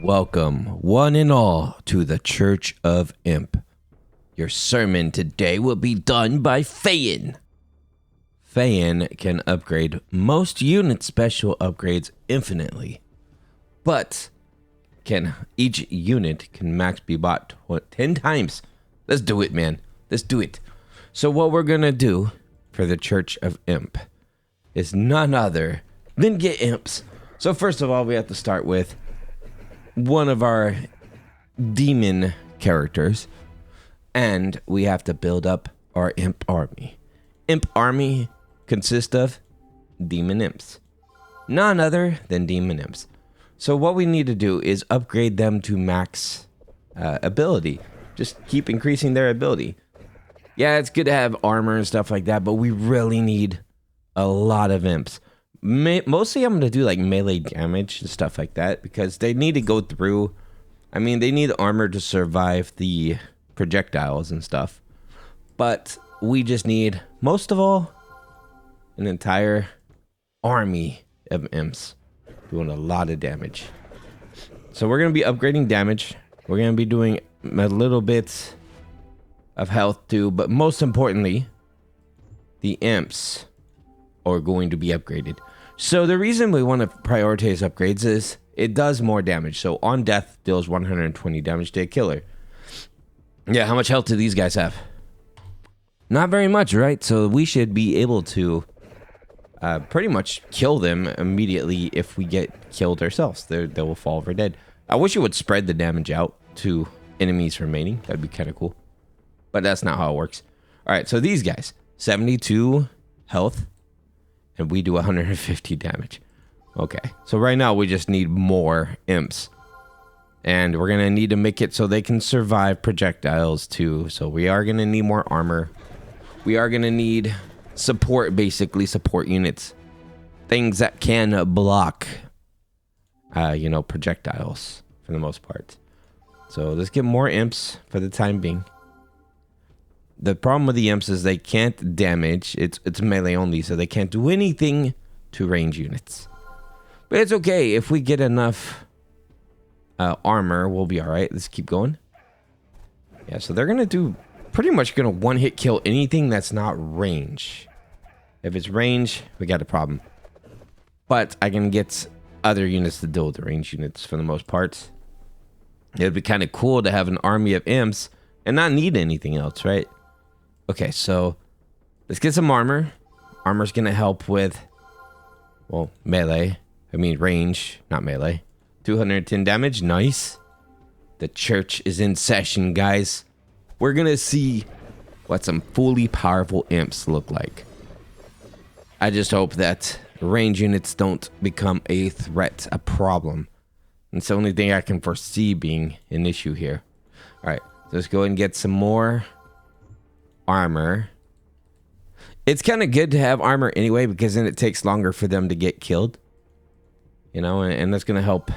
Welcome, one and all, to the Church of Imp. Your sermon today will be done by Fayan. Fayan can upgrade most unit special upgrades infinitely, but each unit can max be bought 10 times. Let's do it, man. Let's do it. So what we're gonna do for the Church of Imp is none other than get imps. So first of all, we have to start with one of our demon characters, and we have to build up our imp army. Imp army consists of demon imps, none other than demon imps. So what we need to do is upgrade them to max ability. Just keep increasing their ability. Yeah, it's good to have armor and stuff like that, but we really need a lot of imps. Mostly I'm going to do like melee damage and stuff like that because they need to go through. I mean, they need armor to survive the projectiles and stuff. But we just need, most of all, an entire army of imps doing a lot of damage. So we're going to be upgrading damage. We're going to be doing a little bit of health too. But most importantly, the imps are going to be upgraded. So the reason we want to prioritize upgrades is it does more damage. So on death deals 120 damage to a killer. Yeah, how much health do these guys have? Not very much, right? So we should be able to pretty much kill them immediately if we get killed ourselves. They will fall over dead. I wish it would spread the damage out to enemies remaining. That'd be kind of cool. But that's not how it works. All right, so these guys, 72 health. And we do 150 damage. Okay, so right now we just need more imps. And we're going to need to make it so they can survive projectiles too. So we are going to need more armor. We are going to need support, basically support units. Things that can block, projectiles for the most part. So let's get more imps for the time being. The problem with the imps is they can't damage. It's melee only, so they can't do anything to range units. But it's okay. If we get enough armor, we'll be all right. Let's keep going. Yeah, so they're going to pretty much going to one-hit kill anything that's not range. If it's range, we got a problem. But I can get other units to deal with the range units for the most part. It'd be kind of cool to have an army of imps and not need anything else, right? Okay, so let's get some armor. Armor's going to help with, well, range, not melee. 210 damage, nice. The church is in session, guys. We're going to see what some fully powerful imps look like. I just hope that range units don't become a threat, a problem. It's the only thing I can foresee being an issue here. All right, so let's go and get some more armor. It's kind of good to have armor anyway because then it takes longer for them to get killed, and that's going to help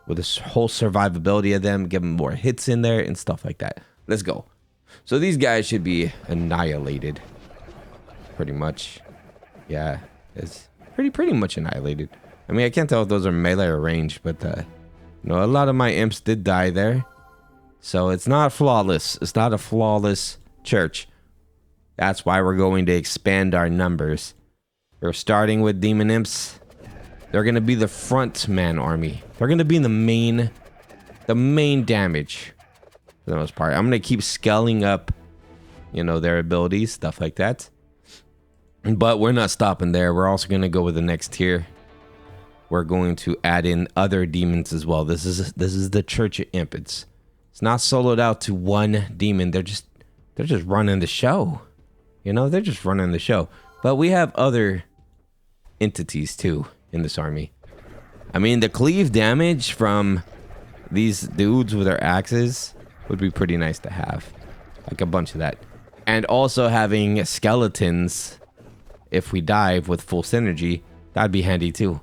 with this whole survivability of them, give them more hits in there and stuff like that. Let's go. So these guys should be annihilated pretty much. Yeah, it's pretty much annihilated. I mean, I can't tell if those are melee or range, but a lot of my imps did die there, so it's not flawless. It's not a flawless church. That's why we're going to expand our numbers. We're starting with demon imps. They're going to be the front man army. They're going to be the main damage for the most part. I'm going to keep scaling up, their abilities, stuff like that. But we're not stopping there. We're also going to go with the next tier. We're going to add in other demons as well. This is the Church of Imp. It's not soloed out to one demon. They're just running the show. They're just running the show. But we have other entities too in this army. I mean, the cleave damage from these dudes with their axes would be pretty nice to have. Like a bunch of that. And also having skeletons, if we dive with full synergy, that'd be handy too.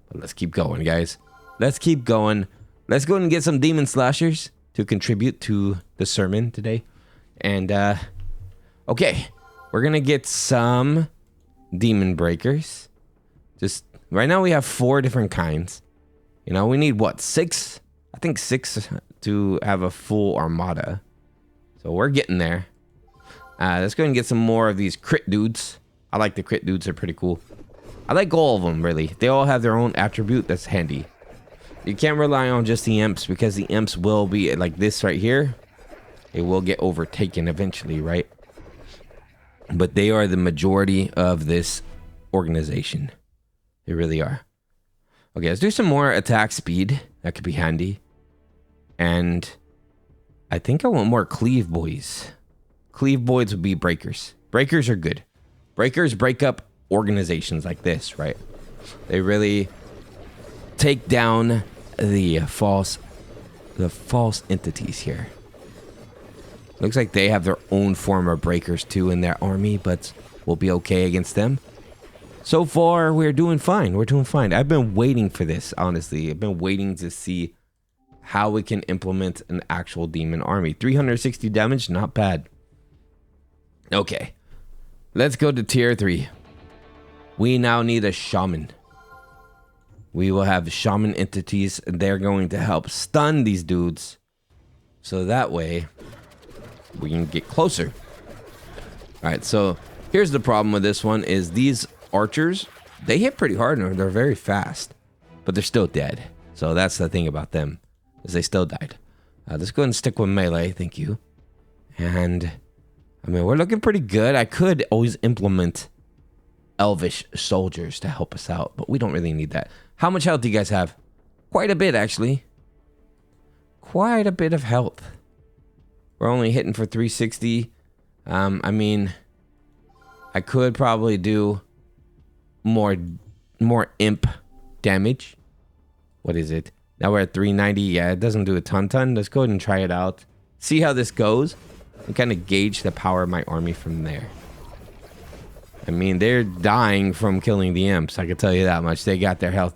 But let's keep going, guys. Let's keep going. Let's go and get some demon slashers to contribute to the sermon today. And, okay. We're going to get some demon breakers. Just right now we have 4 different kinds. We need what? 6 I think 6 to have a full armada. So we're getting there. Let's go and get some more of these crit dudes. I like the crit dudes. They're pretty cool. I like all of them, really. They all have their own attribute that's handy. You can't rely on just the imps, because the imps will be like this right here. It will get overtaken eventually, right? But they are the majority of this organization. They really are. Okay, let's do some more attack speed. That could be handy. And I think I want more cleave boys. Cleave boys would be breakers. Breakers are good. Breakers break up organizations like this, right? They really take down the false entities here. Looks like they have their own form of breakers too in their army, but we'll be okay against them. So far, we're doing fine. We're doing fine. I've been waiting for this, honestly. I've been waiting to see how we can implement an actual demon army. 360 damage, not bad. Okay, let's go to tier 3. We now need a shaman. We will have shaman entities, and they're going to help stun these dudes. So that way, we can get closer. Alright, so here's the problem with this one is these archers, they hit pretty hard and they're very fast, but they're still dead. So that's the thing about them, is they still died. Let's go ahead and stick with melee, thank you. And I mean, we're looking pretty good. I could always implement elvish soldiers to help us out, but we don't really need that. How much health do you guys have? Quite a bit, actually. Quite a bit of health. We're only hitting for 360. I mean, I could probably do more imp damage. What is it? Now we're at 390. Yeah, it doesn't do a ton. Let's go ahead and try it out. See how this goes. And kind of gauge the power of my army from there. I mean, they're dying from killing the imps. I can tell you that much. They got their health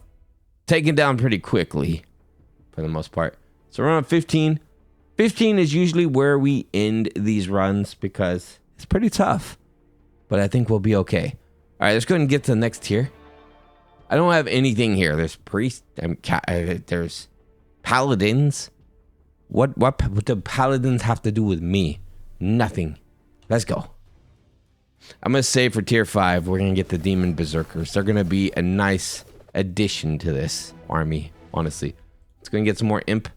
taken down pretty quickly, for the most part. So around 15. 15 is usually where we end these runs because it's pretty tough. But I think we'll be okay. All right, let's go ahead and get to the next tier. I don't have anything here. There's priests. There's paladins. What do paladins have to do with me? Nothing. Let's go. I'm going to say for tier 5, we're going to get the demon berserkers. They're going to be a nice addition to this army, honestly. Let's go and get some more imp.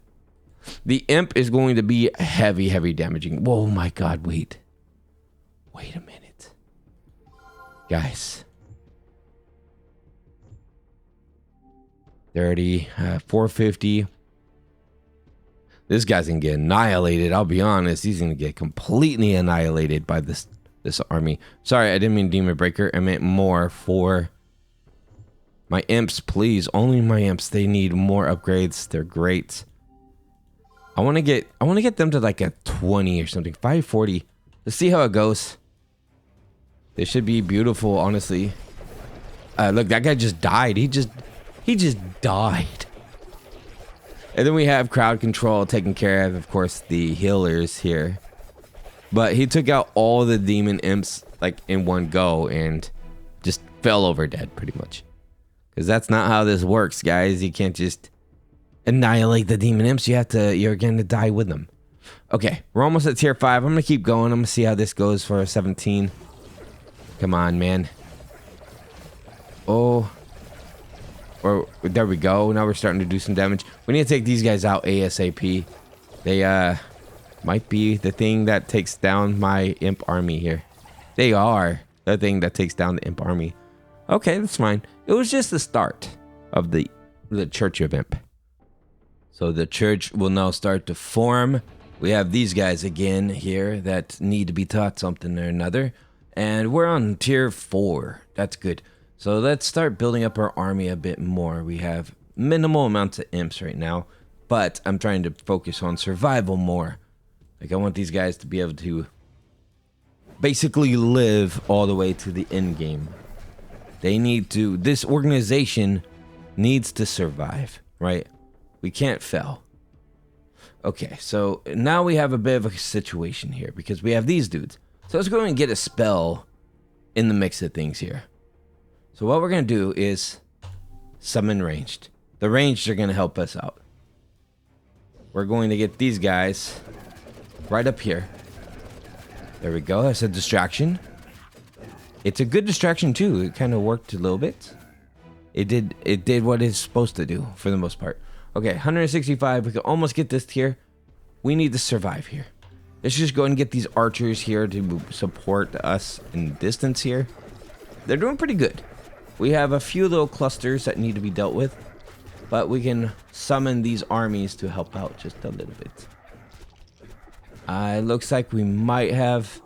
The imp is going to be heavy damaging. Whoa, my God, wait. Wait a minute. Guys. 30, 450. This guy's gonna get annihilated. I'll be honest. He's gonna get completely annihilated by this army. Sorry, I didn't mean Demon Breaker. I meant more for my imps, please. Only my imps. They need more upgrades. They're great. I want to get them to like a 20 or something. 540. Let's see how it goes. They should be beautiful, honestly. Look, that guy just died. He just died. And then we have crowd control taking care of course, the healers here. But he took out all the demon imps like in one go and just fell over dead pretty much. Because that's not how this works, guys. You can't just annihilate the demon imps. You're going to die with them. Okay, we're almost at tier 5. I'm going to keep going. I'm going to see how this goes for 17. Come on, man. Oh. Or there we go. Now we're starting to do some damage. We need to take these guys out ASAP. They might be the thing that takes down my imp army here. They are the thing that takes down the imp army. Okay, that's fine. It was just the start of the Church of Imp. So the church will now start to form. We have these guys again here that need to be taught something or another. And we're on tier 4. That's good. So let's start building up our army a bit more. We have minimal amounts of imps right now, but I'm trying to focus on survival more. Like, I want these guys to be able to basically live all the way to the end game. They need to, this organization needs to survive, right? We can't fail. Okay, so now we have a bit of a situation here because we have these dudes. So let's go and get a spell in the mix of things here. So what we're going to do is summon ranged. The ranged are going to help us out. we're going to get these guys right up here. There we go. That's a distraction. It's a good distraction too. It kind of worked a little bit. It did what it's supposed to do for the most part. Okay, 165. We can almost get this tier. We need to survive here. Let's just go and get these archers here to support us in distance here. They're doing pretty good. We have a few little clusters that need to be dealt with, but we can summon these armies to help out just a little bit. It looks like we might have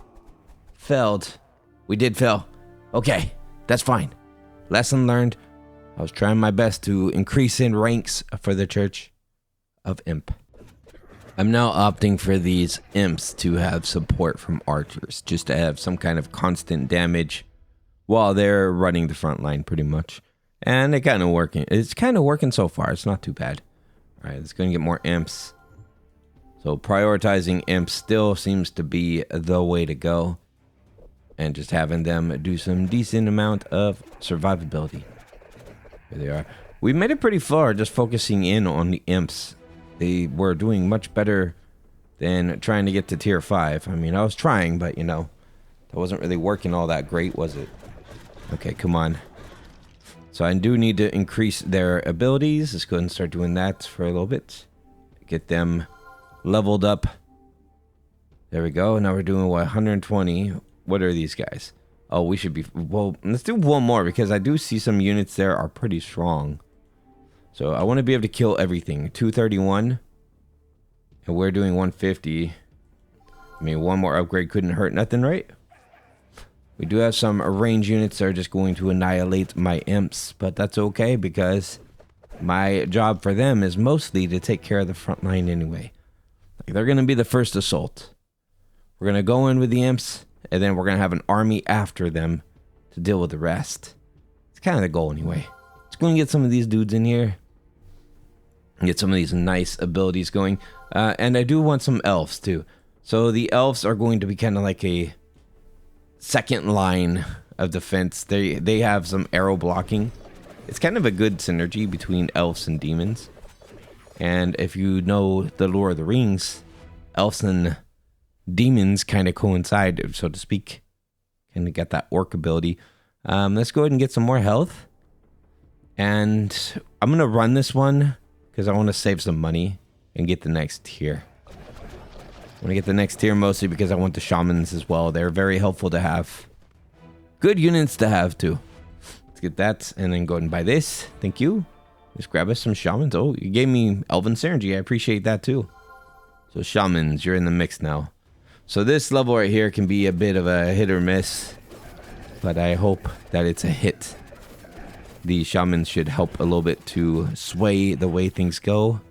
failed. We did fail. Okay, that's fine. Lesson learned. I was trying my best to increase in ranks for the Church of Imp. I'm now opting for these imps to have support from archers, just to have some kind of constant damage while they're running the front line pretty much. And it's kind of working so far. It's not too bad. All right, let's go and get more imps. So prioritizing imps still seems to be the way to go. And just having them do some decent amount of survivability. Here they are. We made it pretty far just focusing in on the imps. They were doing much better than trying to get to tier 5. I mean, I was trying, but you know, that wasn't really working all that great, was it? Okay, come on. So I do need to increase their abilities. Let's go ahead and start doing that for a little bit. Get them leveled up. There we go. Now we're doing what, 120. What are these guys? Oh, we should be... Well, let's do one more because I do see some units there are pretty strong. So I want to be able to kill everything. 231. And we're doing 150. I mean, one more upgrade couldn't hurt nothing, right? We do have some range units that are just going to annihilate my imps. But that's okay because my job for them is mostly to take care of the front line anyway. Like, they're going to be the first assault. We're going to go in with the imps. And then we're going to have an army after them to deal with the rest. It's kind of the goal anyway. Let's go and get some of these dudes in here. And get some of these nice abilities going. And I do want some elves too. So the elves are going to be kind of like a second line of defense. They have some arrow blocking. It's kind of a good synergy between elves and demons. And if you know the Lord of the Rings, elves and demons kind of coincide, so to speak. Kind of got that orc ability. Let's go ahead and get some more health. And I'm going to run this one because I want to save some money and get the next tier. I want to get the next tier mostly because I want the shamans as well. They're very helpful to have. Good units to have too. Let's get that and then go ahead and buy this. Thank you. Just grab us some shamans. Oh, you gave me Elven Synergy. I appreciate that too. So shamans, you're in the mix now. So this level right here can be a bit of a hit or miss, but I hope that it's a hit. The shamans should help a little bit to sway the way things go.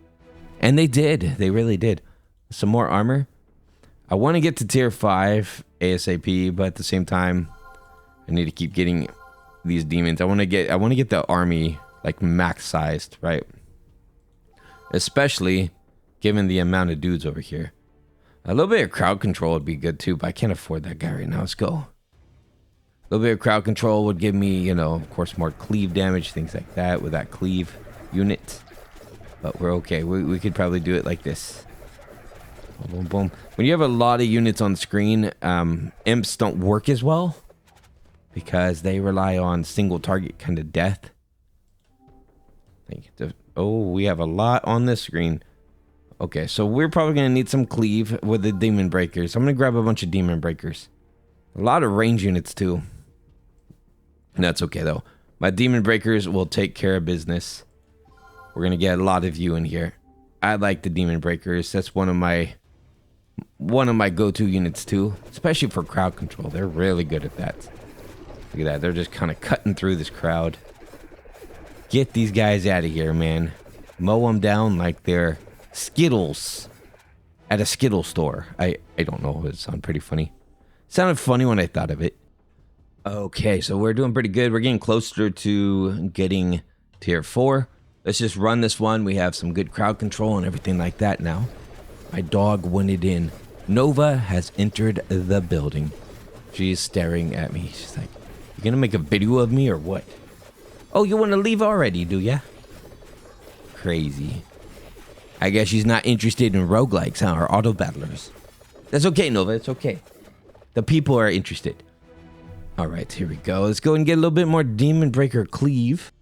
And they did. They really did. Some more armor. I want to get to tier 5 ASAP, but at the same time, I need to keep getting these demons. I want to get the army like max sized, right? Especially given the amount of dudes over here. A little bit of crowd control would be good too, but I can't afford that guy right now. Let's go. A little bit of crowd control would give me, you know, of course, more cleave damage, things like that with that cleave unit. But we're okay. We could probably do it like this. Boom, boom, boom. When you have a lot of units on the screen, imps don't work as well because they rely on single target kind of death. Oh, we have a lot on this screen. Okay, so we're probably going to need some cleave with the demon breakers. I'm going to grab a bunch of demon breakers. A lot of range units too. And that's okay though. My demon breakers will take care of business. We're going to get a lot of you in here. I like the demon breakers. That's one of my go-to units too. Especially for crowd control. They're really good at that. Look at that. They're just kind of cutting through this crowd. Get these guys out of here, man. Mow them down like they're Skittles at a Skittle store. I don't know. It sounded pretty funny. It sounded funny when I thought of it. Okay, so we're doing pretty good. We're getting closer to getting tier 4. Let's just run this one. We have some good crowd control and everything like that now. My dog wanted in. Nova has entered the building. She's staring at me. She's like, you gonna make a video of me or what? Oh, you want to leave already, do ya? Crazy. I guess she's not interested in roguelikes, huh? Or auto battlers. That's okay, Nova. It's okay. The people are interested. All right, here we go. Let's go and get a little bit more Demon Breaker Cleave.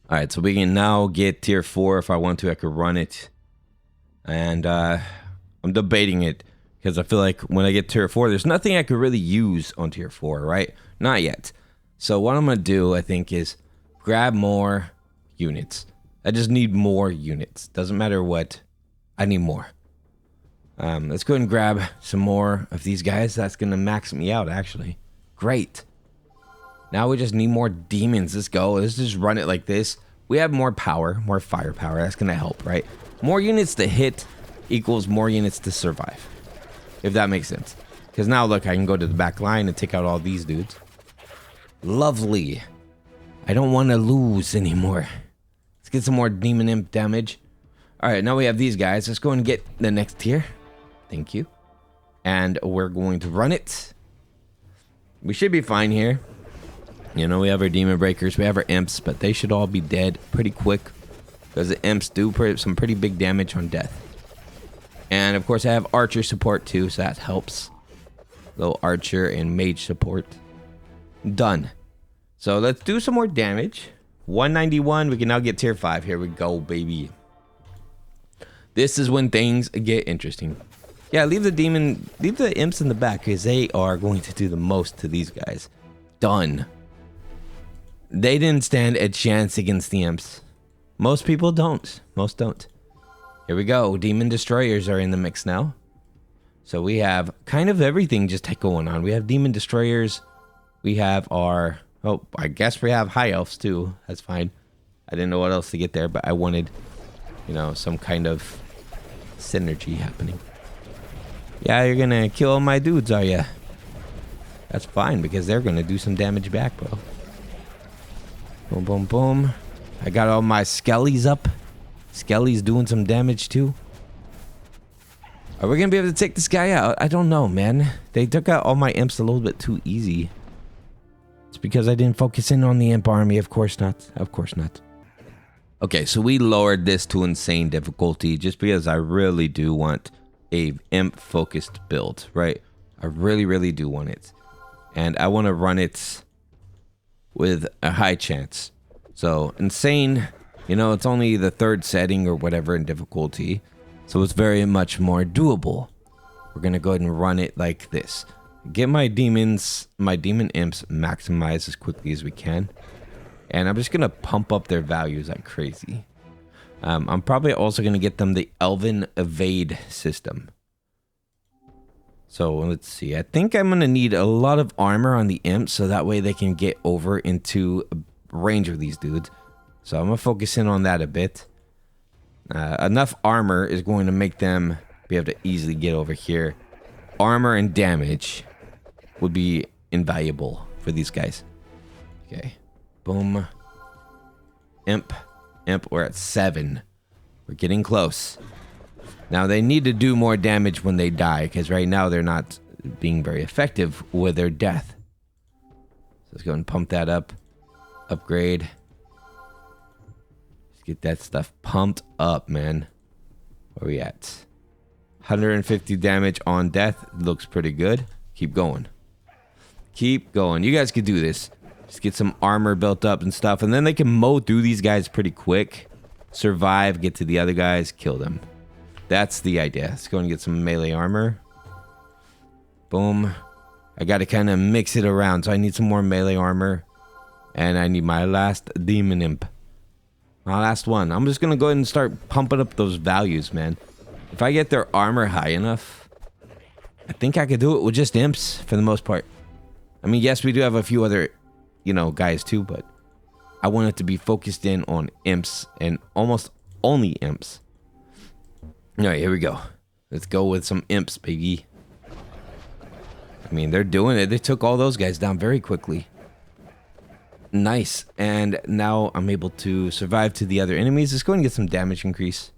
All right, so we can now get tier 4. If I want to, I could run it. And I'm debating it because I feel like when I get tier 4, there's nothing I could really use on tier 4, right? Not yet. So what I'm going to do, I think, is grab more units. I just need more units. Doesn't matter what. I need more. Let's go ahead and grab some more of these guys. That's going to max me out, actually. Great. Now we just need more demons. Let's go. Let's just run it like this. We have more power, more firepower. That's going to help, right? More units to hit equals more units to survive. If that makes sense. Because now, look, I can go to the back line and take out all these dudes. Lovely. I don't want to lose anymore. Let's get some more Demon Imp damage. All right, now we have these guys. Let's go and get the next tier. Thank you. And we're going to run it. We should be fine here. You know, we have our Demon Breakers. We have our Imps, but they should all be dead pretty quick. Because the Imps do some pretty big damage on death. And, of course, I have Archer support, too, so that helps. Little Archer and Mage support. Done. So, let's do some more damage. 191. We can now get tier 5. Here we go, baby. This is when things get interesting. Yeah, leave the Imps in the back, because they are going to do the most to these guys. Done. They didn't stand a chance against the Imps. Most people don't. Most don't. Here we go. Demon Destroyers are in the mix now. So we have kind of everything just going on. We have Demon Destroyers. We have our... Oh, I guess we have High Elves too. That's fine. I didn't know what else to get there, but I wanted, you know, some kind of synergy happening. Yeah, you're gonna kill all my dudes, are ya? That's fine, because they're gonna do some damage back, bro. Boom, boom, boom. I got all my skellies up. Skelly's doing some damage too. Are we gonna be able to take this guy out? I don't know, man. They took out all my imps a little bit too easy. It's because I didn't focus in on the imp army. Of course not. Of course not. Okay, so we lowered this to insane difficulty just because I really do want a imp focused build, right? I really, really do want it. And I want to run it with a high chance. So insane, you know, it's only the 3rd setting or whatever in difficulty. So it's very much more doable. We're going to go ahead and run it like this. Get my demon imps maximized as quickly as we can. And I'm just going to pump up their values like crazy. I'm probably also going to get them the Elven Evade system. So let's see. I think I'm going to need a lot of armor on the imps so that way they can get over into range of these dudes. So I'm going to focus in on that a bit. Enough armor is going to make them be able to easily get over here. Armor and damage would be invaluable for these guys. Okay. Boom. Imp. We're at 7. We're getting close. Now they need to do more damage when they die, because right now they're not being very effective with their death. So let's go and pump that up. Upgrade. Let's get that stuff pumped up, man. Where are we at? 150 damage on death. Looks pretty good. Keep going. Keep going. You guys can do this. Just get some armor built up and stuff, and then they can mow through these guys pretty quick. Survive, get to the other guys, kill them. That's the idea. Let's go and get some melee armor. Boom. I got to kind of mix it around, so I need some more melee armor. And I need my last demon imp. My last one. I'm just going to go ahead and start pumping up those values, man. If I get their armor high enough, I think I could do it with just imps for the most part. I mean, yes, we do have a few other, you know, guys too, but I want it to be focused in on imps and almost only imps. All right, here we go. Let's go with some imps, baby. I mean, they're doing it. They took all those guys down very quickly. Nice. And now I'm able to survive to the other enemies. Let's go and get some damage increase.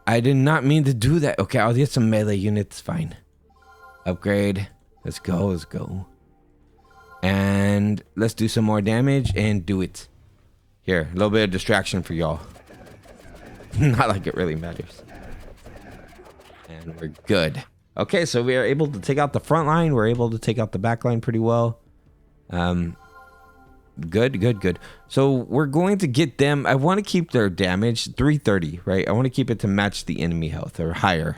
I did not mean to do that. Okay, I'll get some melee units. Fine. Upgrade. Let's go. Let's go. And let's do some more damage and do it. Here, a little bit of distraction for y'all. Not like it really matters. And we're good. Okay, so we are able to take out the front line. We're able to take out the back line pretty well. Good. So we're going to get them. I want to keep their damage 330, right? I want to keep it to match the enemy health or higher.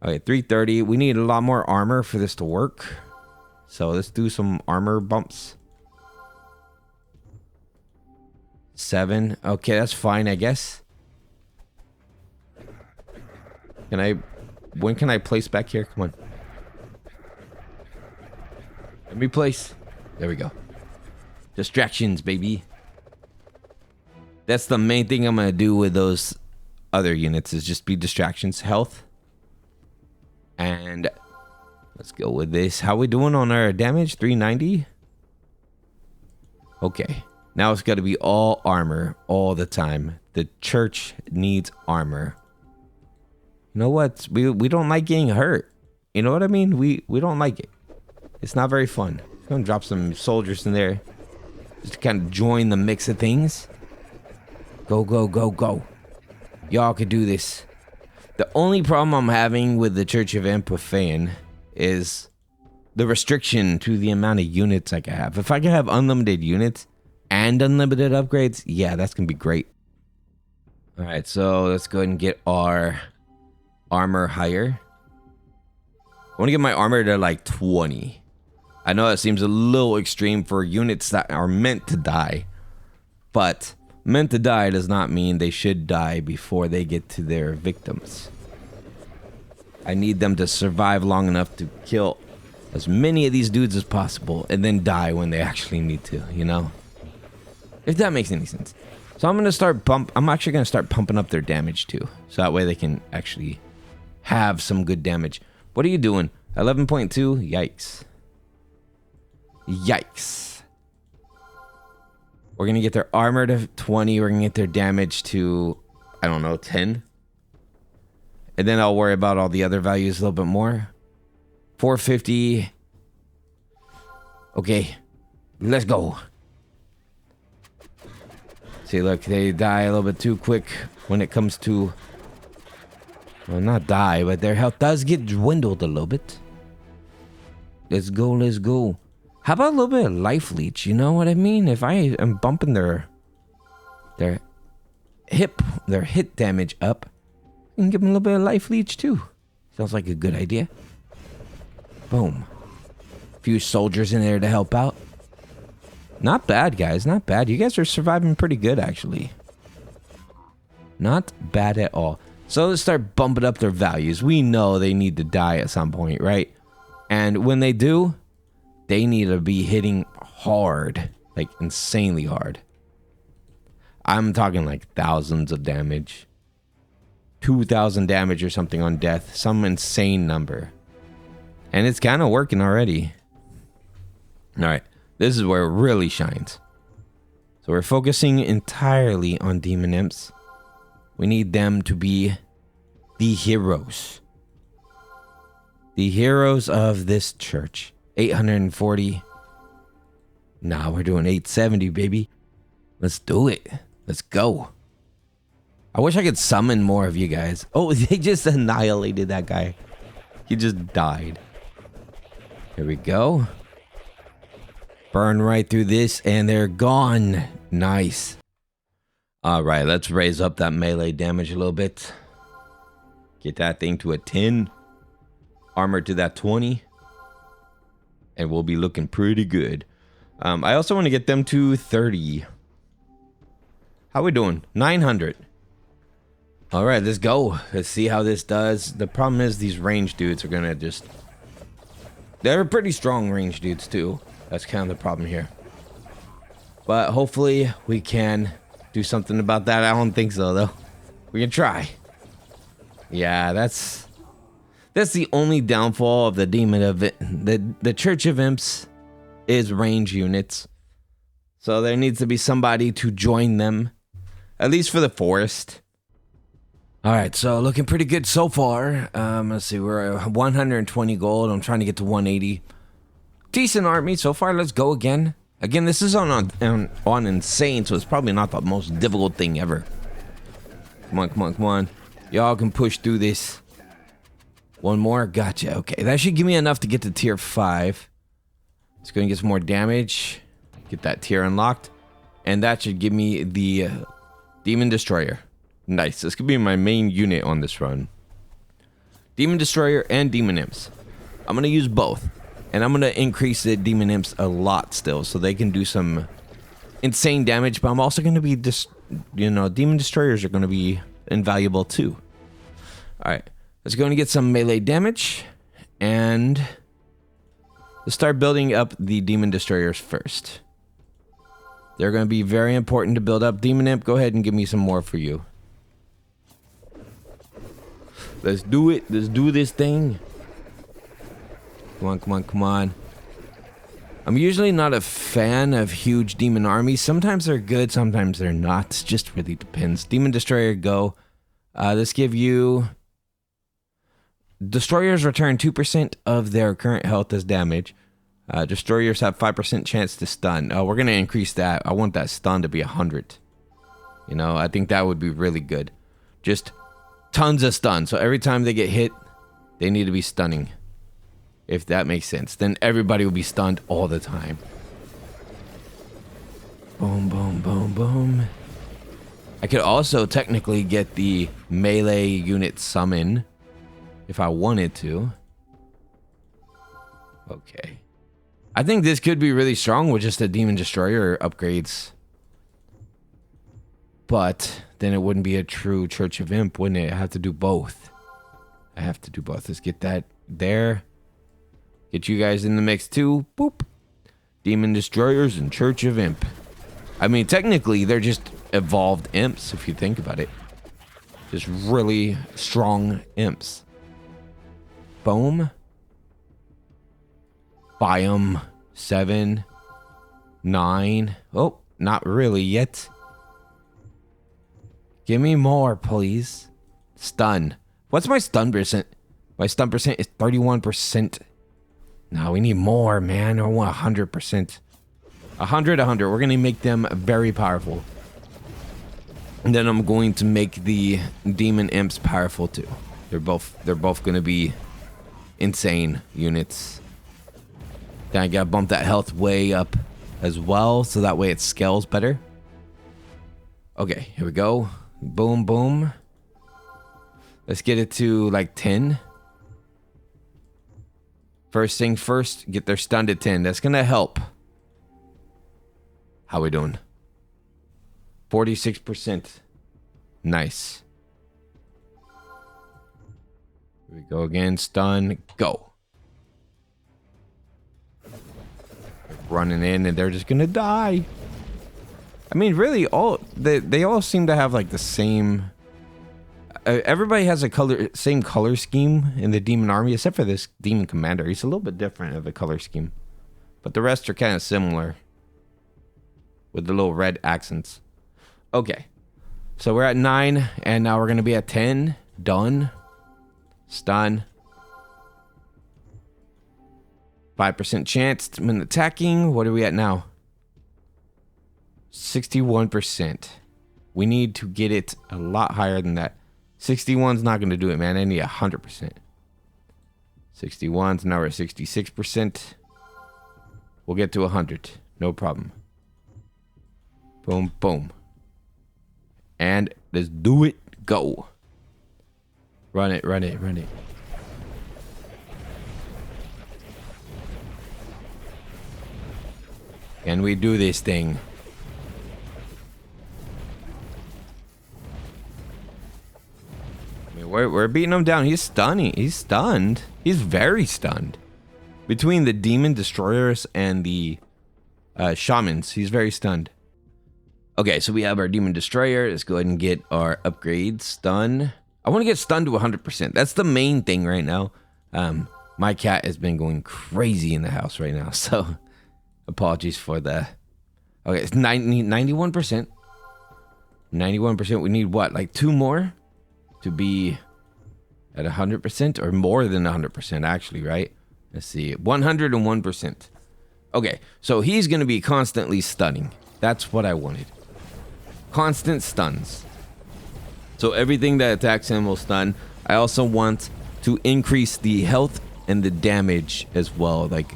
Okay, 330. We need a lot more armor for this to work. So let's do some armor bumps. 7. Okay, that's fine, I guess. When can I place back here? Come on. Let me place. There we go. Distractions, baby. That's the main thing I'm going to do with those other units is just be distractions. Health. And let's go with this. How we doing on our damage? 390? Okay. Now it's got to be all armor all the time. The church needs armor. You know what? We don't like getting hurt. You know what I mean? We don't like it. It's not very fun. I'm going to drop some soldiers in there. Just to kind of join the mix of things. Go. Y'all could do this. The only problem I'm having with the Church of Imp with Fayan is the restriction to the amount of units I can have. If I can have unlimited units and unlimited upgrades, yeah, that's going to be great. All right, so let's go ahead and get our armor higher. I want to get my armor to like 20. I know that seems a little extreme for units that are meant to die, but meant to die does not mean they should die before they get to their victims. I need them to survive long enough to kill as many of these dudes as possible and then die when they actually need to, you know? If that makes any sense. So I'm actually going to start pumping up their damage too. So that way they can actually have some good damage. What are you doing? 11.2? Yikes. We're going to get their armor to 20. We're going to get their damage to, I don't know, 10. And then I'll worry about all the other values a little bit more. 450. Okay. Let's go. See, look, they die a little bit too quick when it comes to... Well, not die, but their health does get dwindled a little bit. Let's go. How about a little bit of life leech? You know what I mean? If I am bumping their hit damage up, I can give them a little bit of life leech too. Sounds like a good idea. Boom. A few soldiers in there to help out. Not bad, guys. Not bad. You guys are surviving pretty good, actually. Not bad at all. So let's start bumping up their values. We know they need to die at some point, right? And when they do, they need to be hitting hard. Like, insanely hard. I'm talking like thousands of damage. 2,000 damage or something on death. Some insane number. And it's kind of working already. Alright. This is where it really shines. So we're focusing entirely on demon imps. We need them to be the heroes. The heroes of this church. 840. Nah, we're doing 870, baby. Let's do it. Let's go. I wish I could summon more of you guys. Oh, they just annihilated that guy. He just died. Here we go. Burn right through this and they're gone. Nice. Alright, let's raise up that melee damage a little bit. Get that thing to a 10. Armor to that 20. And we'll be looking pretty good. I also want to get them to 30. How we doing? 900. Alright, let's go. Let's see how this does. The problem is these range dudes are going to just... They're pretty strong range dudes too. That's kind of the problem here. But hopefully we can do something about that. I don't think so though. We can try. Yeah, that's the only downfall of the demon of it. The Church of Imps is range units. So there needs to be somebody to join them. At least for the forest. Alright, so looking pretty good so far. Let's see, we're at 120 gold. I'm trying to get to 180. Decent army so far. Let's go again. Again, this is on insane, so it's probably not the most difficult thing ever. Come on, come on, come on. Y'all can push through this. One more. Gotcha. Okay, that should give me enough to get to tier 5. Let's go and get some more damage. Get that tier unlocked. And that should give me the Demon Destroyer. Nice. This could be my main unit on this run. Demon Destroyer and Demon Imps. I'm going to use both. And I'm going to increase the Demon Imps a lot still, so they can do some insane damage. But I'm also going to be just, you know, Demon Destroyers are going to be invaluable too. Alright. Let's go and get some melee damage. And let's start building up the Demon Destroyers first. They're going to be very important to build up. Demon Imp, go ahead and give me some more for you. Let's do it. Let's do this thing. Come on, come on, come on. I'm usually not a fan of huge demon armies. Sometimes they're good, sometimes they're not. It just really depends. Demon Destroyer, go. Let's give you... Destroyers return 2% of their current health as damage. Destroyers have 5% chance to stun. We're going to increase that. I want that stun to be 100. You know, I think that would be really good. Just tons of stun. So every time they get hit, they need to be stunning. If that makes sense. Then everybody will be stunned all the time. Boom, boom, boom, boom. I could also technically get the melee unit summon if I wanted to. Okay. I think this could be really strong with just the Demon Destroyer upgrades. But then it wouldn't be a true Church of Imp, wouldn't it? I have to do both. I have to do both. Let's get that there. Get you guys in the mix too. Boop. Demon Destroyers and Church of Imp. I mean, technically, they're just evolved imps, if you think about it. Just really strong imps. Boom. Biome 7, 9. Oh, not really yet. Give me more, please. Stun. What's my stun percent? My stun percent is 31%. No, we need more, man. I want 100%. 100, 100. We're going to make them very powerful. And then I'm going to make the Demon Imps powerful too. They're both going to be insane units. Then I gotta bump that health way up as well, so that way it scales better. Okay, here we go. Boom, boom. Let's get it to like 10. First thing first, get their stun to 10. That's gonna help. How we doing? 46%. Nice. Here we go again. Stun. Go. Running in and they're just gonna die. I mean, really, they all seem to have like the same. Everybody has a same color scheme in the demon army, except for this demon commander. He's a little bit different of a color scheme, but the rest are kind of similar with the little red accents. Okay, so we're at 9, and now we're gonna be at 10. Done. Stun. 5% chance when attacking. What are we at now? 61%. We need to get it a lot higher than that. 61's not going to do it, man. I need 100%. 61's now we're at 66%. We'll get to 100. No problem. Boom, boom. And let's do it. Go. Run it, run it, run it. Can we do this thing? I mean, we're beating him down. He's stunning. He's stunned. He's very stunned. Between the Demon Destroyers and the Shamans, he's very stunned. Okay, so we have our Demon Destroyer. Let's go ahead and get our upgrades. Stun. I want to get stunned to 100%. That's the main thing right now. My cat has been going crazy in the house right now, so... Apologies for the... Okay, it's 91%. 91%. We need what? Like 2 more to be at 100% or more than 100% actually, right? Let's see. 101%. Okay, so he's going to be constantly stunning. That's what I wanted. Constant stuns. So everything that attacks him will stun. I also want to increase the health and the damage as well. Like,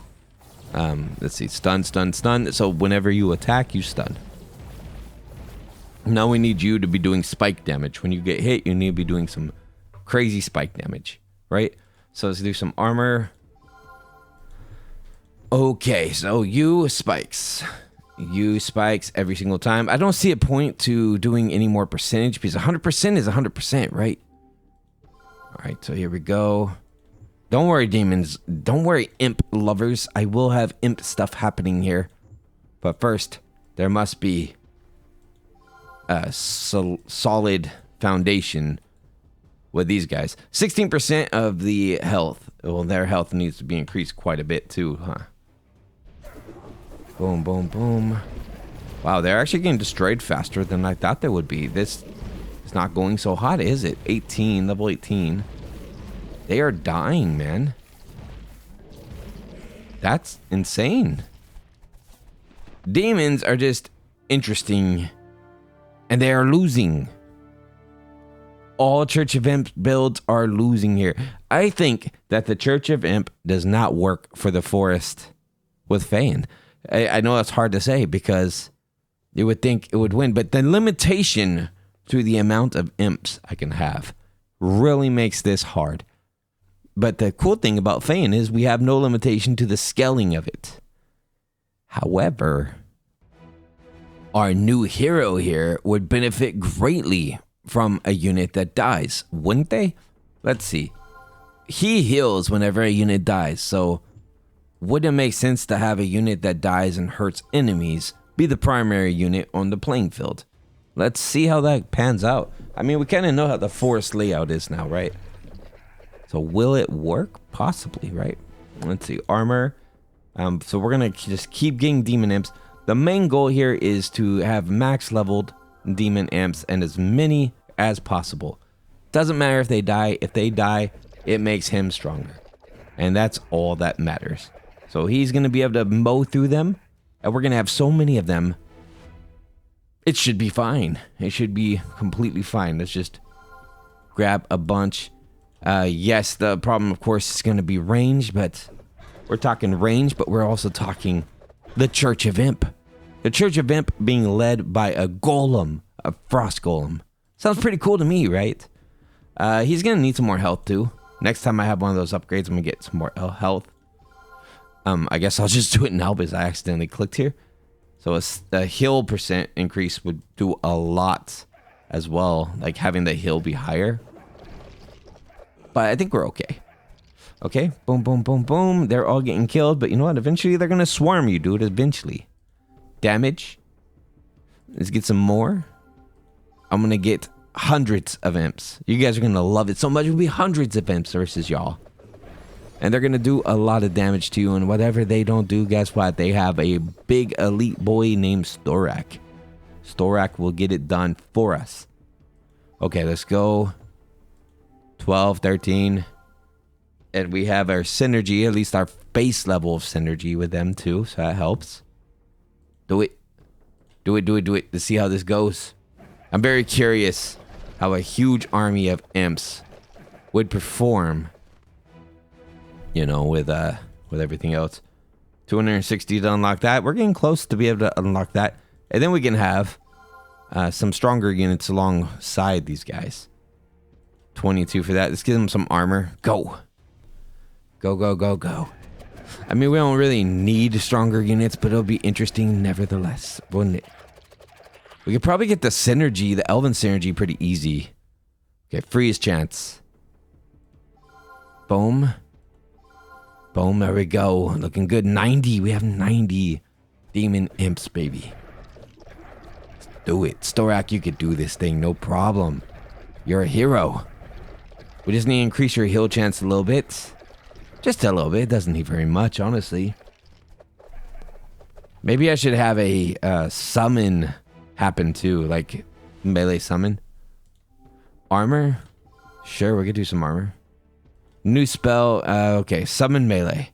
let's see, stun, stun, stun. So whenever you attack, you stun. Now we need you to be doing spike damage. When you get hit, you need to be doing some crazy spike damage, right? So let's do some armor. Okay, so you spikes. You spikes every single time. I don't see a point to doing any more percentage because 100% is 100%, right? All right, so here we go. Don't worry, demons. Don't worry, imp lovers. I will have imp stuff happening here. But first, there must be a solid foundation with these guys. 16% of the health. Well, their health needs to be increased quite a bit too, huh? Boom, boom, boom. Wow, they're actually getting destroyed faster than I thought they would be. This is not going so hot, is it? 18, level 18. They are dying, man. That's insane. Demons are just interesting. And they are losing. All Church of Imp builds are losing here. I think that the Church of Imp does not work for the forest with Fayan. I know that's hard to say because you would think it would win, but the limitation to the amount of imps I can have really makes this hard. But the cool thing about Fayan is we have no limitation to the scaling of it. However, our new hero here would benefit greatly from a unit that dies, wouldn't they? Let's see. He heals whenever a unit dies, so wouldn't it make sense to have a unit that dies and hurts enemies be the primary unit on the playing field? Let's see how that pans out. I mean, we kind of know how the forest layout is now, right? So will it work? Possibly, right? Let's see. Armor. So we're going to just keep getting demon imps. The main goal here is to have max leveled demon imps and as many as possible. Doesn't matter if they die. If they die, it makes him stronger. And that's all that matters. So he's going to be able to mow through them. And we're going to have so many of them. It should be fine. It should be completely fine. Let's just grab a bunch. Yes, the problem, of course, is going to be range. But we're talking range. But we're also talking the Church of Imp. The Church of Imp being led by a golem. A frost golem. Sounds pretty cool to me, right? He's going to need some more health, too. Next time I have one of those upgrades, I'm going to get some more health. I guess I'll just do it now because I accidentally clicked here. So a heal percent increase would do a lot as well. Like having the heal be higher. But I think we're okay. Okay. Boom, boom, boom, boom. They're all getting killed. But you know what? Eventually they're going to swarm you, dude. Eventually. Damage. Let's get some more. I'm going to get hundreds of imps. You guys are going to love it so much. It'll be hundreds of imps versus y'all. And they're going to do a lot of damage to you. And whatever they don't do, guess what? They have a big elite boy named Storak. Storak will get it done for us. Okay, let's go. 12, 13. And we have our synergy, at least our base level of synergy with them too. So that helps. Do it. Do it, do it, do it. Let's see how this goes. I'm very curious how a huge army of imps would perform, you know, with everything else. 260 to unlock that. We're getting close to be able to unlock that. And then we can have some stronger units alongside these guys. 22 for that. Let's give them some armor. Go. Go, go, go, go. I mean, we don't really need stronger units, but it'll be interesting nevertheless, wouldn't it? We could probably get the synergy, the elven synergy, pretty easy. Okay, freeze chance. Boom. Boom, there we go. Looking good. 90. We have 90 demon imps, baby. Let's do it. Storak, you could do this thing, no problem. You're a hero. We just need to increase your heal chance a little bit. Just a little bit. It doesn't need very much, honestly. Maybe I should have a summon happen too, like melee summon. Armor? Sure, we could do some armor. New spell. Okay, summon melee.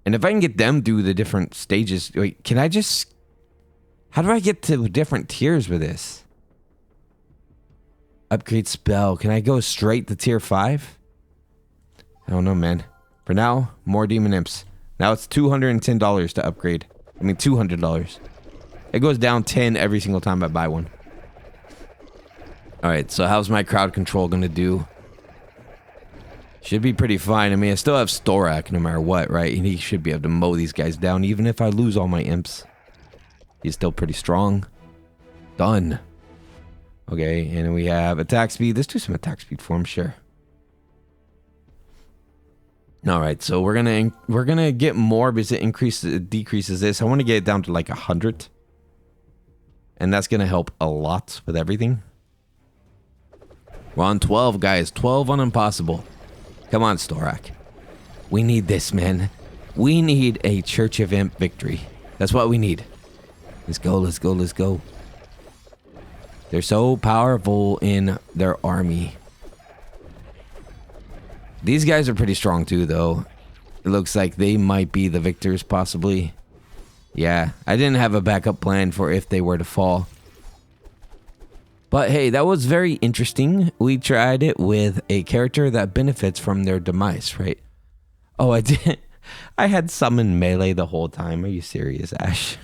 And if I can get them do the different stages. Wait, can I just... How do I get to different tiers with this? Upgrade spell. Can I go straight to tier 5? I don't know, man. For now, more demon imps. Now it's $210 to upgrade. I mean, $200. It goes down 10 every single time I buy one. Alright, so how's my crowd control gonna do? Should be pretty fine. I mean, I still have Storak no matter what, right? And he should be able to mow these guys down even if I lose all my imps. He's still pretty strong. Done. Okay, and then we have attack speed. Let's do some attack speed for him, sure. Alright, so we're gonna get more because it decreases this. I want to get it down to like 100. And that's gonna help a lot with everything. We're on 12, guys. 12 on impossible. Come on, Storak. We need this, man. We need a Church of Imp victory. That's what we need. Let's go, let's go, let's go. They're so powerful in their army. These guys are pretty strong too, though. It looks like they might be the victors, possibly. Yeah, I didn't have a backup plan for if they were to fall. But hey, that was very interesting. We tried it with a character that benefits from their demise, right? Oh, I did. I had summoned melee the whole time. Are you serious, Ash?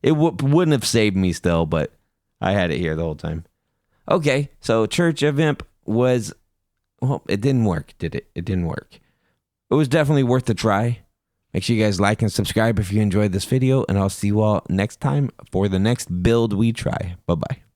It wouldn't have saved me still, but I had it here the whole time. Okay, so Church of Imp was... Well, it didn't work, did it? It didn't work. It was definitely worth a try. Make sure you guys like and subscribe if you enjoyed this video, and I'll see you all next time for the next build we try. Bye-bye.